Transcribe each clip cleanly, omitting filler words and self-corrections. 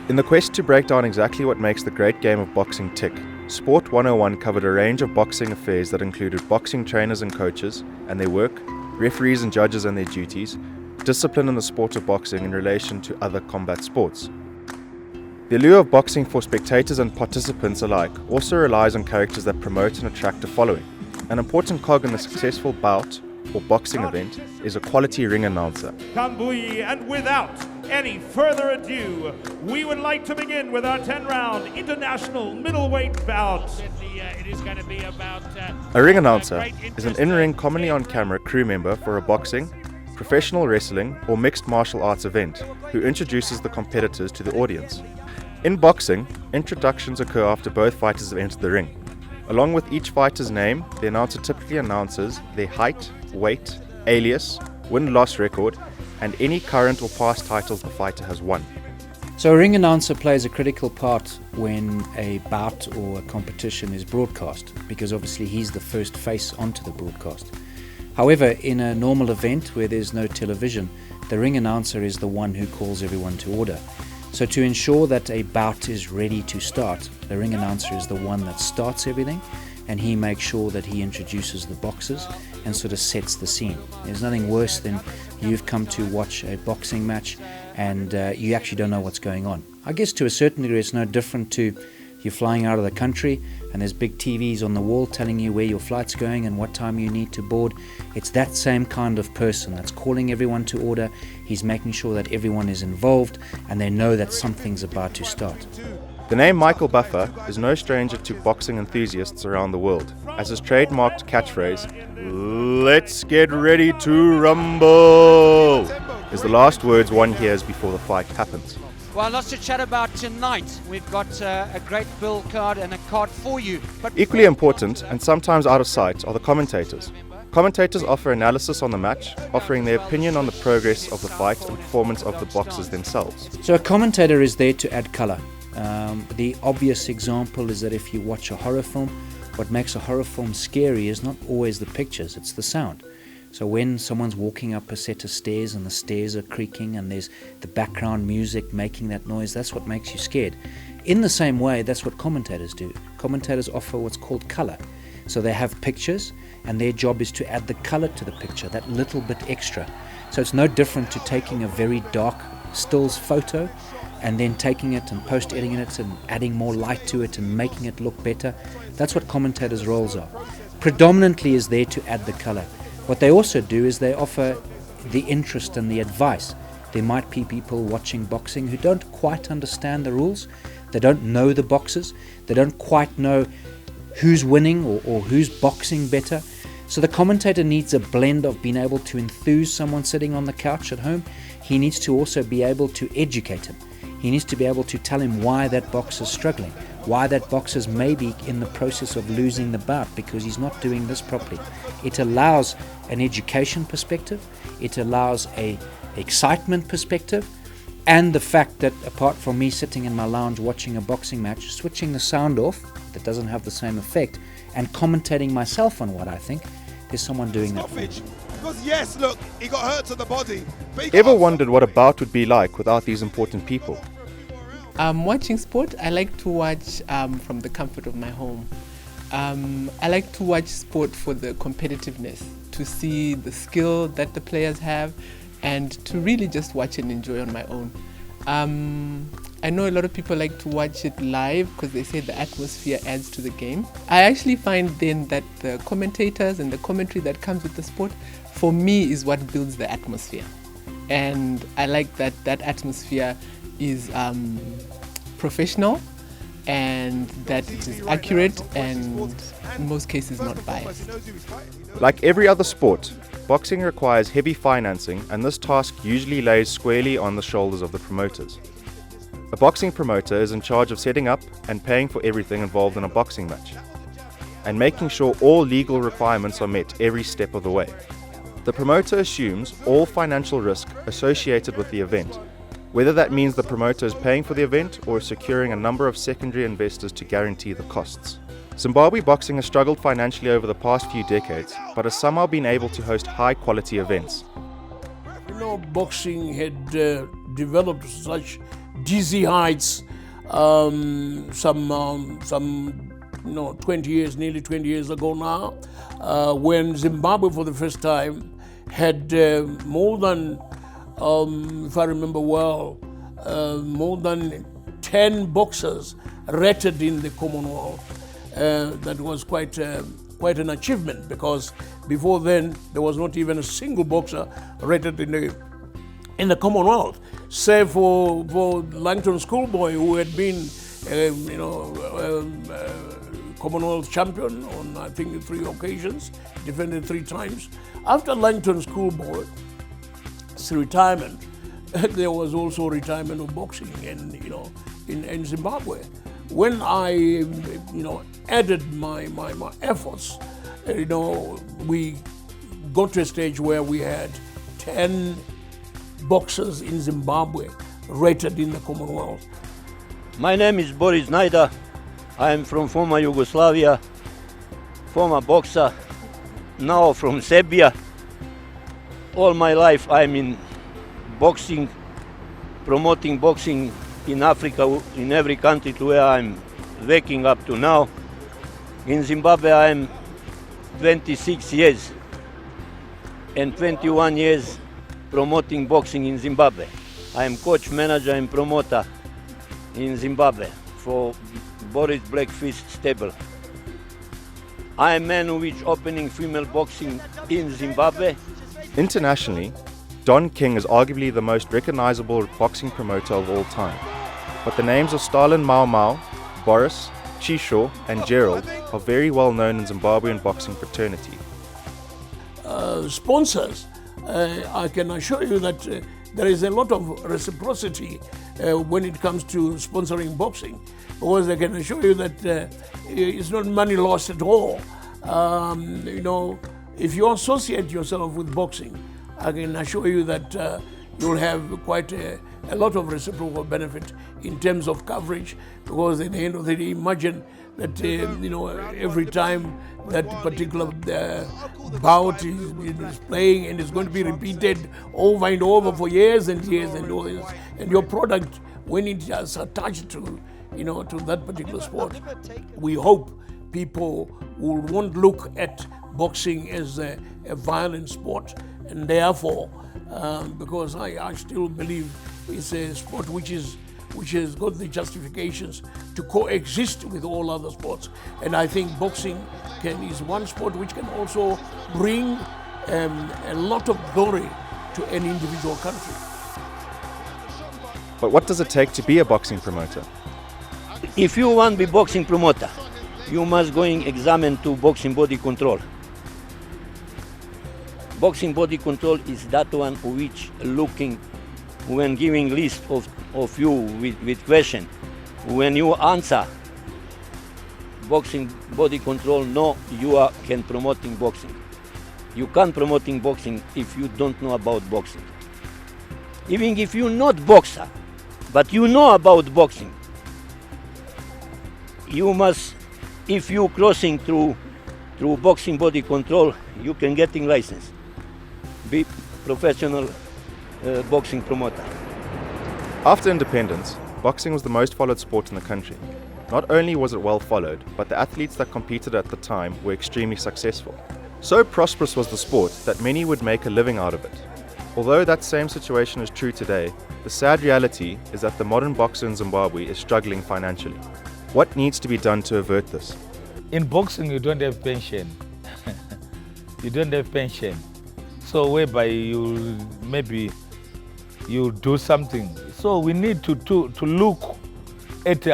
In the quest to break down exactly what makes the great game of boxing tick, Sport 101 covered a range of boxing affairs that included boxing trainers and coaches and their work, referees and judges and their duties, discipline in the sport of boxing in relation to other combat sports. The allure of boxing for spectators and participants alike also relies on characters that promote and attract a following. An important cog in a successful bout or boxing event is a quality ring announcer. Kambui, and without any further ado, we would like to begin with our 10-round international middleweight bout. It is going to be about A ring announcer is an in-ring, commonly on-camera crew member for a boxing, professional wrestling or mixed martial arts event who introduces the competitors to the audience. In boxing, introductions occur after both fighters have entered the ring. Along with each fighter's name, the announcer typically announces their height, weight, alias, win-loss record, and any current or past titles the fighter has won. So a ring announcer plays a critical part when a bout or a competition is broadcast, because obviously he's the first face onto the broadcast. However, in a normal event where there's no television, the ring announcer is the one who calls everyone to order. So to ensure that a bout is ready to start, the ring announcer is the one that starts everything, and he makes sure that he introduces the boxers and sort of sets the scene. There's nothing worse than you've come to watch a boxing match and you actually don't know what's going on. I guess to a certain degree it's no different to you're flying out of the country and there's big TVs on the wall telling you where your flight's going and what time you need to board. It's that same kind of person that's calling everyone to order. He's making sure that everyone is involved and they know that something's about to start. The name Michael Buffer is no stranger to boxing enthusiasts around the world, as his trademarked catchphrase, "Let's get ready to rumble," is the last words one hears before the fight happens. well, lots to chat about tonight. We've got a great bill card and a card for you. But Equally important, and sometimes out of sight, are the commentators. Commentators offer analysis on the match, offering their opinion on the progress of the fight and performance of the boxers themselves. So a commentator is there to add colour. The obvious example is that if you watch a horror film, what makes a horror film scary is not always the pictures, it's the sound. So when someone's walking up a set of stairs and the stairs are creaking and there's the background music making that noise, that's what makes you scared. In the same way, that's what commentators do. Commentators offer what's called colour. So they have pictures and their job is to add the colour to the picture, that little bit extra. So it's no different to taking a very dark stills photo and then taking it and post-editing it and adding more light to it and making it look better. That's what commentators' roles are. Predominantly is there to add the colour. What they also do is they offer the interest and the advice. There might be people watching boxing who don't quite understand the rules. They don't know the boxers. They don't quite know who's winning or who's boxing better. So the commentator needs a blend of being able to enthuse someone sitting on the couch at home. He needs to also be able to educate him. He needs to be able to tell him why that boxer's struggling, why that boxer's maybe in the process of losing the bout because he's not doing this properly. It allows an education perspective, it allows a excitement perspective, and the fact that apart from me sitting in my lounge watching a boxing match, switching the sound off, that doesn't have the same effect, and commentating myself on what I think, there's someone doing that for me. Because yes, look, he got hurt to the body. Ever wondered what a bout would be like without these important people? Watching sport, I like to watch from the comfort of my home. I like to watch sport for the competitiveness, to see the skill that the players have, and to really just watch and enjoy on my own. I know a lot of people like to watch it live because they say the atmosphere adds to the game. I actually find then that the commentators and the commentary that comes with the sport, for me, is what builds the atmosphere. And I like that that atmosphere is professional and that it is accurate and in most cases not biased. Like every other sport, boxing requires heavy financing, and this task usually lays squarely on the shoulders of the promoters. A boxing promoter is in charge of setting up and paying for everything involved in a boxing match, and making sure all legal requirements are met every step of the way. The promoter assumes all financial risk associated with the event, whether that means the promoter is paying for the event or securing a number of secondary investors to guarantee the costs. Zimbabwe boxing has struggled financially over the past few decades, but has somehow been able to host high-quality events. Boxing had developed such dizzy heights some 20 years, nearly 20 years ago now, when Zimbabwe for the first time had more than, if I remember well, more than 10 boxers rated in the Commonwealth. That was quite an achievement, because before then there was not even a single boxer rated in the Commonwealth, save for Langton Schoolboy, who had been Commonwealth champion on, I think, 3 occasions, defended 3 times. After Langton Schoolboy's retirement, there was also retirement of boxing in Zimbabwe. When I added my efforts, we got to a stage where we had 10 boxers in Zimbabwe rated in the Commonwealth. My name is Boris Najda. I am from former Yugoslavia, former boxer, now from Serbia. All my life I'm in boxing, promoting boxing in Africa, in every country to where I'm waking up to now. In Zimbabwe I'm 26 years and 21 years promoting boxing in Zimbabwe. I am coach, manager and promoter in Zimbabwe for Boris Blackfish stable. I am man who is opening female boxing in Zimbabwe. Internationally, Don King is arguably the most recognizable boxing promoter of all time. But the names of Stalin Mau Mau, Boris, Chisho and Gerald are very well known in Zimbabwean boxing fraternity. Sponsors, I can assure you that there is a lot of reciprocity when it comes to sponsoring boxing, because I can assure you that it's not money lost at all. If you associate yourself with boxing, I can assure you that you'll have quite a lot of reciprocal benefit in terms of coverage, because at the end of the day, imagine that every time that particular bout is playing, and it's going to be repeated over and over for years and years and years, and your product, when it is attached to to that particular sport, we hope people won't look at boxing as a violent sport, and therefore, because I still believe it's a sport which has got the justifications to coexist with all other sports, and I think boxing is one sport which can also bring a lot of glory to an individual country. But what does it take to be a boxing promoter? If you want to be boxing promoter, you must go and examine to boxing body control. Boxing body control is that one which looking when giving list of you with question. When you answer boxing body control, no, you can promoting boxing. You can't promoting boxing if you don't know about boxing. Even if you're not boxer, but you know about boxing, you must, if you crossing through boxing body control, you can getting license. Be professional boxing promoter. After independence, boxing was the most followed sport in the country. Not only was it well followed, but the athletes that competed at the time were extremely successful. So prosperous was the sport that many would make a living out of it. Although that same situation is true today, the sad reality is that the modern boxer in Zimbabwe is struggling financially. What needs to be done to avert this? In boxing, you don't have pension. You don't have pension. So whereby you do something. So we need to look at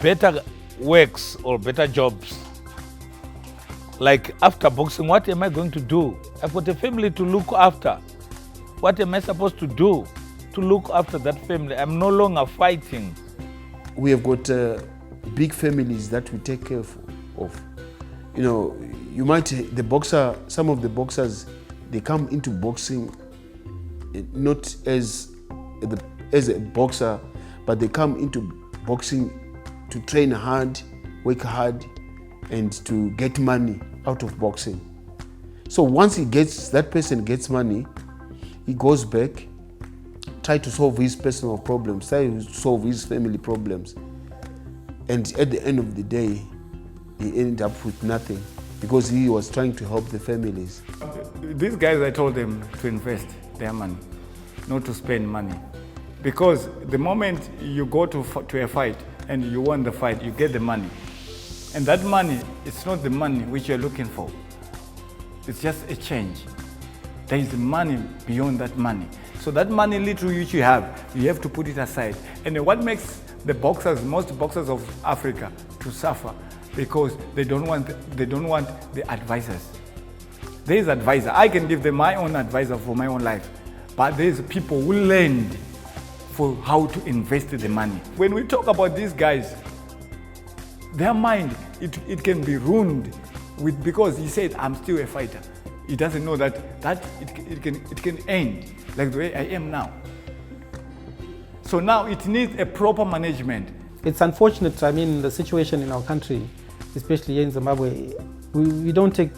better works or better jobs. Like after boxing, what am I going to do? I've got a family to look after. What am I supposed to do to look after that family? I'm no longer fighting. We have got big families that we take care of. You might, some of the boxers, they come into boxing not as a boxer, but they come into boxing to train hard, work hard, and to get money out of boxing. So once that person gets money, he goes back try to solve his personal problems, try to solve his family problems. And at the end of the day, he ended up with nothing because he was trying to help the families. These guys, I told them to invest their money, not to spend money. Because the moment you go to a fight and you won the fight, you get the money. And that money, it's not the money which you're looking for. It's just a change. There is money beyond that money. So that money little which you have to put it aside. And what makes the boxers, most boxers of Africa, to suffer? Because they don't want the advisors. There is advisor. I can give them my own advisor for my own life. But there's people who learned for how to invest the money. When we talk about these guys, their mind, it can be ruined because he said, I'm still a fighter. He doesn't know that it can end like the way I am now. So now it needs a proper management. It's unfortunate, I mean, the situation in our country, especially here in Zimbabwe, we don't take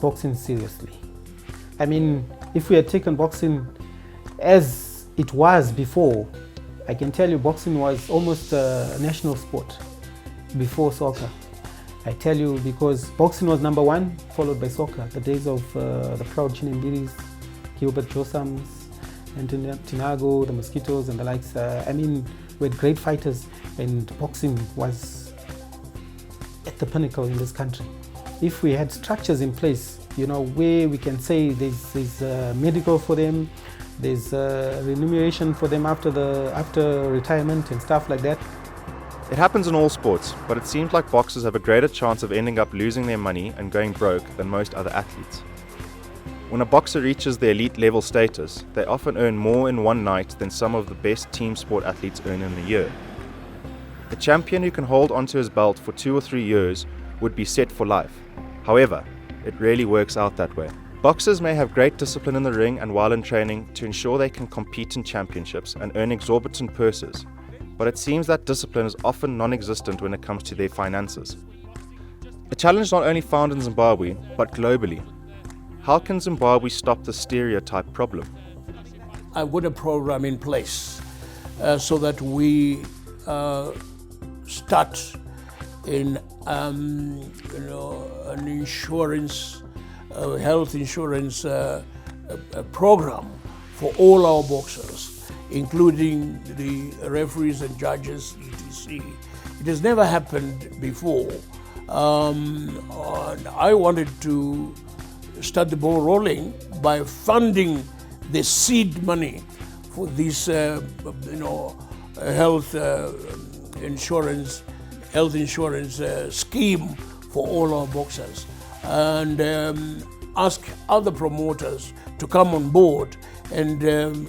boxing seriously. I mean, if we had taken boxing as it was before, I can tell you boxing was almost a national sport before soccer. I tell you because boxing was number one, followed by soccer. The days of the proud Chinembiris, Gilbert Josams, Antonio Tinago, the Mosquitoes and the likes. I mean, we had great fighters and boxing was at the pinnacle in this country. If we had structures in place, you know, where we can say there's medical for them, there's remuneration for them after retirement and stuff like that. It happens in all sports, but it seems like boxers have a greater chance of ending up losing their money and going broke than most other athletes. When a boxer reaches the elite level status, they often earn more in one night than some of the best team sport athletes earn in a year. A champion who can hold onto his belt for 2 or 3 years would be set for life. However, it rarely works out that way. Boxers may have great discipline in the ring and while in training to ensure they can compete in championships and earn exorbitant purses, but it seems that discipline is often non-existent when it comes to their finances. A challenge not only found in Zimbabwe, but globally. How can Zimbabwe stop the stereotype problem? I've got a program in place so that we start in an insurance, health insurance program for all our boxers, including the referees and judges, etc. It has never happened before. I wanted to start the ball rolling by funding the seed money for this, health insurance scheme for all our boxers, and ask other promoters to come on board, and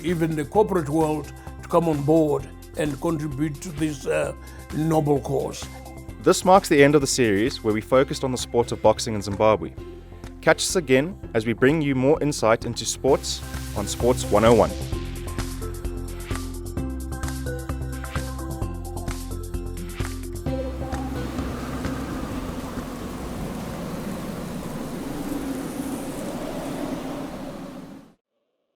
even the corporate world to come on board and contribute to this noble cause. This marks the end of the series where we focused on the sport of boxing in Zimbabwe. Catch us again as we bring you more insight into sports on Sports 101.